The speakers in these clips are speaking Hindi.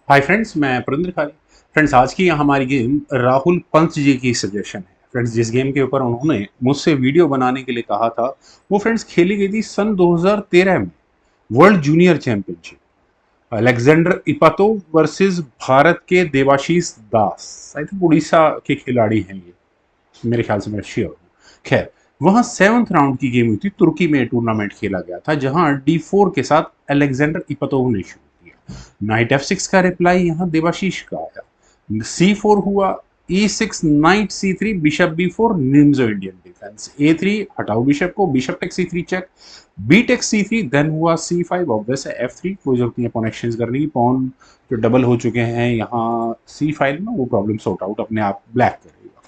हाय फ्रेंड्स, मैं पुरेंद्र खारी। फ्रेंड्स, आज की हमारी गेम राहुल पंत जी की सजेशन है। फ्रेंड्स, जिस गेम के ऊपर उन्होंने मुझसे वीडियो बनाने के लिए कहा था, वो फ्रेंड्स खेली गई थी सन 2013 में world junior championship. Alexander Ipatov versus Bharat के देवाशीष दास। आई थिंक उड़ीसा के खिलाड़ी हैं ये, मेरे ख्याल से, मैं श्योर हूँ। खैर, वहां सेवंथ राउंड की गेम हुई थी। तुर्की में टूर्नामेंट खेला गया था, जहां D4 के साथ अलेक्जेंडर इपतोव ने शुरू किया। नाइट F6 का रिप्लाई यहाँ देवाशीष का आया। C4 हुआ, E6 knight C3 bishop B4 Nimzo Indian defence. A3 हटाओ बिशप को, bishop take C3 check, B take C3, then हुआ C5। ऑब्वियस है F3, कोई जरूरत नहीं है पॉन एक्सचेंज करने की। पॉन जो डबल हो चुके हैं यहाँ C5 में, वो प्रॉब्लम सॉर्ट आउट अपने आप ब्लैक करेगा।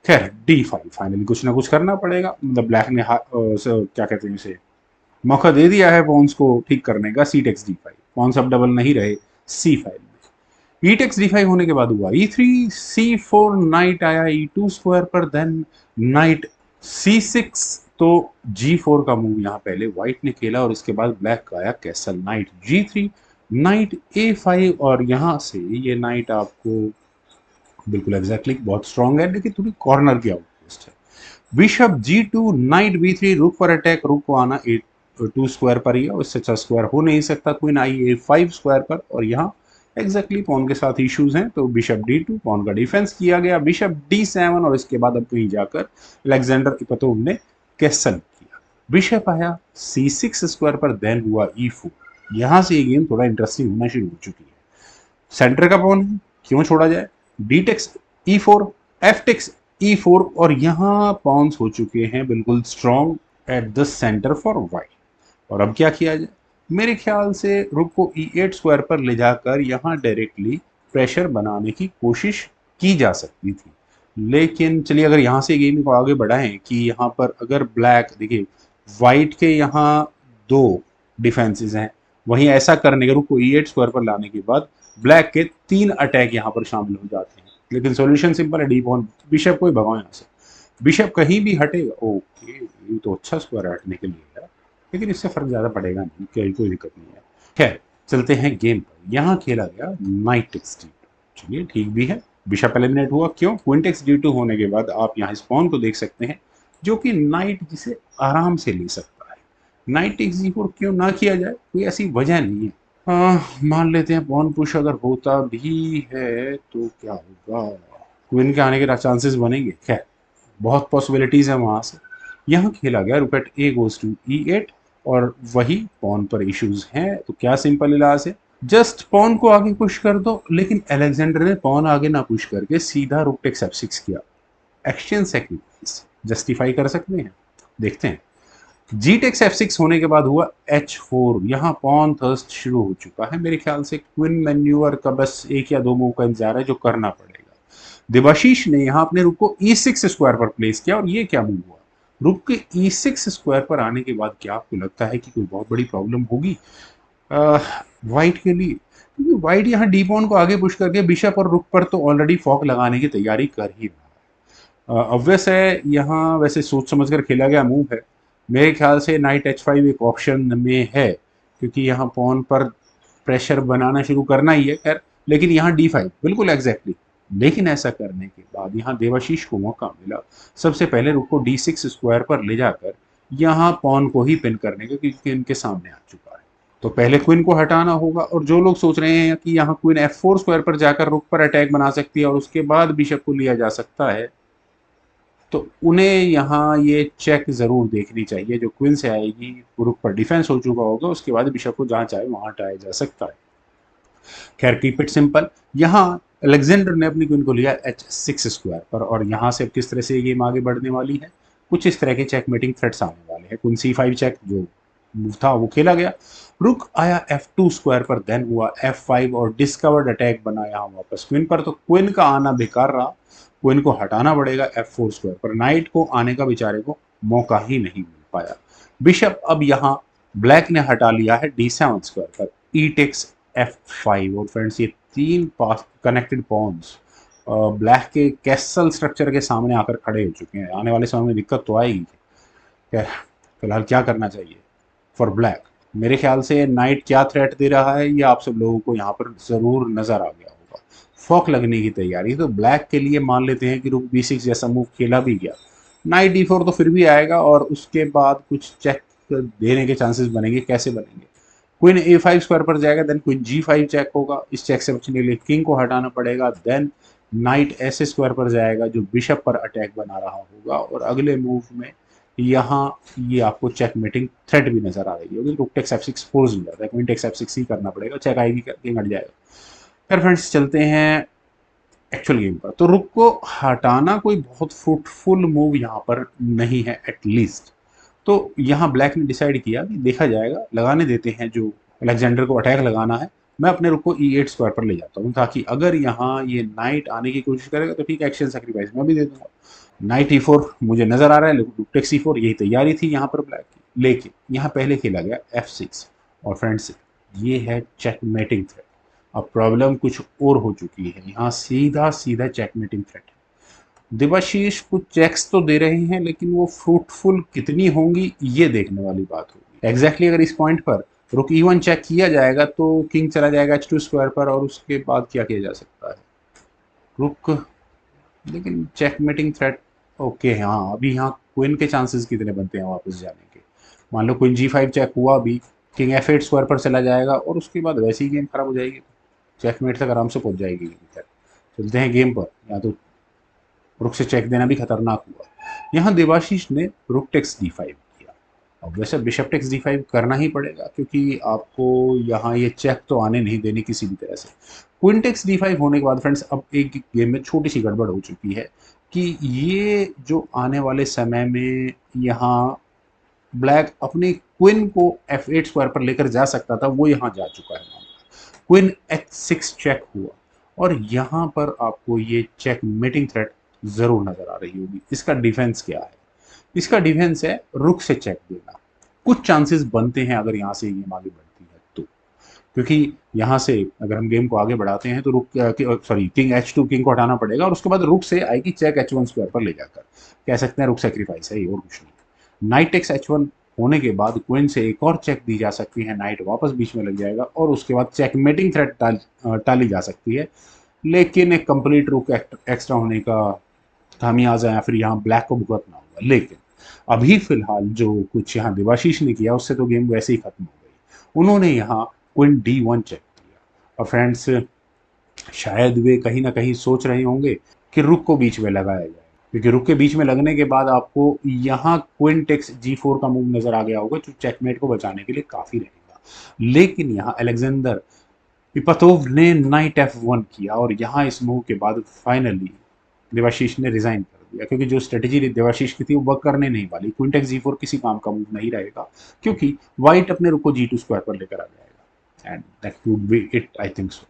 खैर, D5 फाइनली कुछ ना कुछ करना पड़ेगा। मतलब ब्लैक ने क्या कहते हैं इसे, मौका दे दिया है पॉन्स को ठीक करने का। सी टेक्स D5, पॉन्स अब डबल नहीं रहे C5 में। ई टेक्स D5 होने के बाद हुआ E3, C4 नाइट आया E2 स्क्वायर पर, देन नाइट C6। तो G4 का मूव यहाँ पहले व्हाइट ने खेला और इसके बाद ब्लैक का आया castle. Night G3, night A5, और यहाँ से ये नाइट आपको बिल्कुल एग्जैक्टली बहुत स्ट्रांग है, लेकिन थोड़ी कॉर्नर की आउटपोस्ट है। बिशप G2, नाइट B3, रुक पर अटैक। रुक को आना A2 स्क्वायर पर ही है, उससे अच्छा स्क्वायर हो नहीं सकता। क्वीन आई A5 स्क्वायर पर, और यहाँ एग्जैक्टली पॉन के साथ इश्यूज हैं, तो बिशप D2, पॉन का डिफेंस किया गया। बिशप D7, और इसके बाद अब कहीं जाकर अलेक्जेंडर इपतोव ने कैसल किया। बिशप आया C6 स्क्वायर पर, देन हुआ E4। यहाँ से ये गेम थोड़ा इंटरेस्टिंग होना शुरू हो चुकी है। सेंटर का पॉन है, क्यों छोड़ा जाए। D takes E4, F takes E4, और यहाँ पॉन्स हो चुके हैं बिल्कुल strong at the centre for white. और अब क्या किया जाए। मेरे ख्याल से रुक को E8 स्क्वायर पर ले जाकर यहाँ डायरेक्टली प्रेशर बनाने की कोशिश की जा सकती थी, लेकिन चलिए अगर यहाँ से गेम को आगे बढ़ाएं कि यहाँ पर अगर ब्लैक, देखिए वाइट के यहाँ दो डिफेंसेस हैं, वहीं ऐसा करने के रुक को E8 स्क्वायर पर लाने के बाद ब्लैक के 3 अटैक यहाँ पर शामिल हो जाते हैं। लेकिन सॉल्यूशन सिंपल है, डी पॉन बिशप को ही भगाओ यहाँ से। बिशप कहीं भी हटेगा, ओके, ये तो अच्छा स्क्वायर है हटने के लिए है, लेकिन इससे फर्क ज्यादा पड़ेगा नहीं, कोई दिक्कत नहीं है। खैर, चलते हैं गेम पर। यहाँ खेला गया नाइट टेक्स D2। चलिए ठीक भी है, बिशप एलिमिनेट हुआ। क्यों, क्वीन टेक्स D2 होने के बाद आप यहाँ स्पॉन को देख सकते हैं, जो कि नाइट जिसे आराम से ले सकता है। नाइट टेक्स D4 क्यों ना किया जाए, कोई ऐसी वजह नहीं है। मान लेते हैं पॉन पुश अगर होता भी है तो क्या होगा, क्वीन के आने के चांसेस बनेंगे। खैर, बहुत पॉसिबिलिटीज है वहां से। यहाँ खेला गया रुक eight A goes to E8, और वही पॉन पर इश्यूज हैं, तो क्या सिंपल इलाज है, जस्ट पॉन को आगे पुश कर दो। लेकिन अलेक्जेंडर ने पॉन आगे ना पुश करके सीधा रुक टेक्स F6 किया। एक्सचेंज सेक्रीफाइस जस्टिफाई कर सकते हैं, देखते हैं। जी टेक्स F6 होने के बाद हुआ H4। यहाँ पॉन थर्स्ट शुरू हो चुका है। मेरे ख्याल से क्विन मैन्यूअर का बस एक या दो मूव का इंतजार है जो करना पड़ेगा। देवाशीष ने यहाँ अपने रुक को E6 स्क्वायर पर प्लेस किया, और ये क्या मूव हुआ। रुक के E6 स्क्वायर पर आने के बाद क्या आपको लगता है कि कोई बहुत बड़ी प्रॉब्लम होगी व्हाइट के लिए, क्योंकि व्हाइट यहाँ डी पॉन को आगे पुश करके बिशप और रुक पर तो ऑलरेडी फॉक लगाने की तैयारी कर ही रहा है। ऑब्वियस है, यहाँ वैसे सोच समझ कर खेला गया मूव है। मेरे ख्याल से नाइट H5 एक ऑप्शन में है, क्योंकि यहाँ पॉन पर प्रेशर बनाना शुरू करना ही है। खैर, लेकिन यहाँ D5 बिल्कुल एग्जैक्टली। लेकिन ऐसा करने के बाद यहाँ देवाशीष को मौका मिला सबसे पहले रुक को D6 स्क्वायर पर ले जाकर यहाँ पॉन को ही पिन करने का, क्योंकि इनके सामने आ चुका है। तो पहले क्वीन को हटाना होगा, और जो लोग सोच रहे हैं कि यहाँ क्वीन F4 स्क्वायर पर जाकर रुक पर अटैक बना सकती है और उसके बाद बिशप को लिया जा सकता है, तो उन्हें यहाँ ये चेक जरूर देखनी चाहिए। जो क्वीन से आएगी, रुक पर डिफेंस हो चुका होगा, उसके बाद बिशप को जहां चाहे वहां हटाया जा सकता है। खैर, कीप इट सिंपल। यहाँ अलेक्जेंडर ने अपनी क्वीन को लिया H6 स्क्वायर पर, और यहाँ से अब किस तरह से ये गेम आगे बढ़ने वाली है, कुछ इस तरह के चेकमेटिंग थ्रेट्स आने वाले हैं। क्वीन C5 चेक जो मूव था वो खेला गया। रुक आया F2 स्क्वायर पर, देन हुआ F5, और डिस्कवर्ड अटैक बना यहाँ वापस क्वीन पर। तो क्वीन का आना बेकार रहा, क्वीन को हटाना पड़ेगा F4 स्क्वायर पर। नाइट को आने का बेचारे को मौका ही नहीं मिल पाया। बिशप अब यहाँ ब्लैक ने हटा लिया है D7 स्क्वायर पर, ई टेक्स F5। और फ्रेंड्स, ये तीन कनेक्टेड पॉन्स ब्लैक के कैसल स्ट्रक्चर के सामने आकर खड़े हो चुके हैं। आने वाले समय में दिक्कत तो आएगी। खैर, फिलहाल क्या करना चाहिए फॉर ब्लैक। मेरे ख्याल से नाइट क्या थ्रेट दे रहा है ये आप सब लोगों को यहाँ पर ज़रूर नज़र आ गया होगा। फॉक लगने की तैयारी, तो ब्लैक के लिए मान लेते हैं कि रुक B6 जैसा मूव खेला भी गया, नाइट D4 तो फिर भी आएगा और उसके बाद कुछ चेक देने के चांसेस बनेंगे। कैसे बनेंगे? क्वीन A5 स्क्वायर पर जाएगा, देन क्वीन G5 चेक होगा, इस चेक से बचने के लिए किंग को हटाना पड़ेगा, देन नाइट ऐसे स्क्वायर पर जाएगा जो बिशप पर अटैक बना रहा होगा, और अगले मूव में यहाँ ये आपको चेकमेटिंग थ्रेट भी नजर आ रही होगी। रुक टेक्स F6 फोर्स हो जाता है, क्वीन टेक्स F6 ही करना पड़ेगा, चेक आएगी, किंग हट जाएगा। फिर फ्रेंड्स चलते हैं एक्चुअल गेम पर। तो रुक को हटाना कोई बहुत फ्रूटफुल मूव यहाँ पर नहीं है एटलीस्ट। तो यहाँ ब्लैक ने डिसाइड किया कि देखा जाएगा, लगाने देते हैं जो अलेक्जेंडर को अटैक लगाना है, मैं अपने रुक को E8 स्क्वायर पर ले जाता हूँ, ताकि अगर यहाँ ये नाइट आने की कोशिश करेगा तो ठीक है, एक्शन सेक्रीफाइस मैं भी दे दूंगा। नाइट E4 मुझे नजर आ रहा है, लेकिन रुक टेक्स E4 यही तैयारी थी यहाँ पर ब्लैक की, लेकिन यहाँ पहले खेला गया F6, और फ्रेंड्स ये है चेकमेटिंग थ्रेट। अब प्रॉब्लम कुछ और हो चुकी है, यहाँ सीधा सीधा चेकमेटिंग थ्रेट है। देवाशीष कुछ चेक्स तो दे रहे हैं, लेकिन वो फ्रूटफुल कितनी होंगी ये देखने वाली बात होगी। एग्जैक्टली अगर इस पॉइंट पर रुक E1 चेक किया जाएगा तो किंग चला जाएगा H2 स्क्वायर पर, और उसके बाद क्या किया जा सकता है? रुक, लेकिन चेकमेटिंग थ्रेट, ओके हाँ, अभी यहाँ क्वीन के चांसेस कितने बनते हैं वापस जाने के? मान लो क्वीन G5 चेक हुआ, अभी किंग F8 स्क्वायर पर चला जाएगा, और उसके बाद वैसे ही गेम खराब हो जाएगी, चेकमेट तक आराम से पहुंच जाएगी। चलते हैं गेम पर। यहाँ तो रुक से चेक देना भी खतरनाक हुआ। यहाँ देवाशीष ने रुक टेक्स D5 किया। अब वैसे बिशप टेक्स D5 करना ही पड़ेगा, क्योंकि आपको यहाँ ये चेक तो आने नहीं देने किसी भी तरह से। क्वीन टेक्स D5 होने के बाद फ्रेंड्स अब एक गेम में छोटी सी गड़बड़ हो चुकी है कि ये जो आने वाले समय में यहाँ ब्लैक अपनी क्वीन को F8 स्क्वायर पर लेकर जा सकता था, वो यहाँ जा चुका है। क्वीन H6 चेक हुआ, और यहाँ पर आपको ये चेक मेटिंग थ्रेट जरूर नजर आ रही होगी। इसका डिफेंस क्या है? इसका डिफेंस है रुक से चेक देना। कुछ चांसेस बनते हैं अगर यहाँ से गेम आगे बढ़ती है तो, क्योंकि यहाँ से अगर हम गेम को आगे बढ़ाते हैं तो रुक सॉरी किंग H2, किंग को हटाना पड़ेगा, और उसके बाद रुक से आएगी चेक H1 स्क्वायर पर ले जाकर, कह सकते हैं रुक सेक्रीफाइस है ये, और कुछ नहीं। नाइट टेक्स H1 होने के बाद क्वीन से एक और चेक दी जा सकती है, नाइट वापस बीच में लग जाएगा, और उसके बाद चेकमेटिंग थ्रेट टाली जा सकती है। लेकिन एक कंप्लीट रुक एक्स्ट्रा होने का खामियाजा या फिर यहाँ ब्लैक को भुगतना होगा। लेकिन अभी फिलहाल जो कुछ यहाँ देवाशीष ने किया, उससे तो गेम वैसे ही खत्म हो गई। उन्होंने यहाँ क्वीन D1 चेक किया, और फ्रेंड्स शायद वे कहीं ना कहीं सोच रहे होंगे कि रुक को बीच में लगाया जाए, क्योंकि रुक के बीच में लगने के बाद आपको यहाँ क्वीन टेक्स G4 का मूव नजर आ गया होगा, जो चेकमेट को बचाने के लिए काफी रहेगा। लेकिन यहाँ अलेक्जेंडर पिपतोव ने नाइट F1 किया, और यहाँ इस मूव के बाद फाइनली देवाशीष ने रिजाइन कर दिया, क्योंकि जो स्ट्रेटेजी देवाशीष की थी वो वर्क करने नहीं वाली। क्वीन टेक्स G4 किसी काम का मूव नहीं रहेगा, क्योंकि व्हाइट अपने रुक को G2 स्क्वायर पर लेकर आ जाएगा, and that would be it, I think so.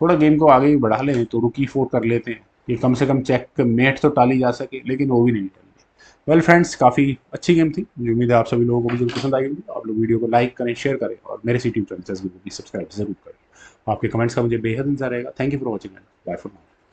थोड़ा गेम को आगे भी बढ़ा लें तो रुक E4 कर लेते हैं, ये कम से कम चेक मेट तो टाली जा सके, लेकिन वो भी नहीं टली। वेल फ्रेंड्स, काफ़ी अच्छी गेम थी, मुझे उम्मीद है आप सभी लोगों को भी जरूर पसंद आई होगी। आप लोग वीडियो को लाइक करें, शेयर करें, और मेरे यूट्यूब चैनल को भी सब्सक्राइब जरूर करें। आपके कमेंट्स का मुझे बेहद इंतजार रहेगा। Thank you for watching, bye for now.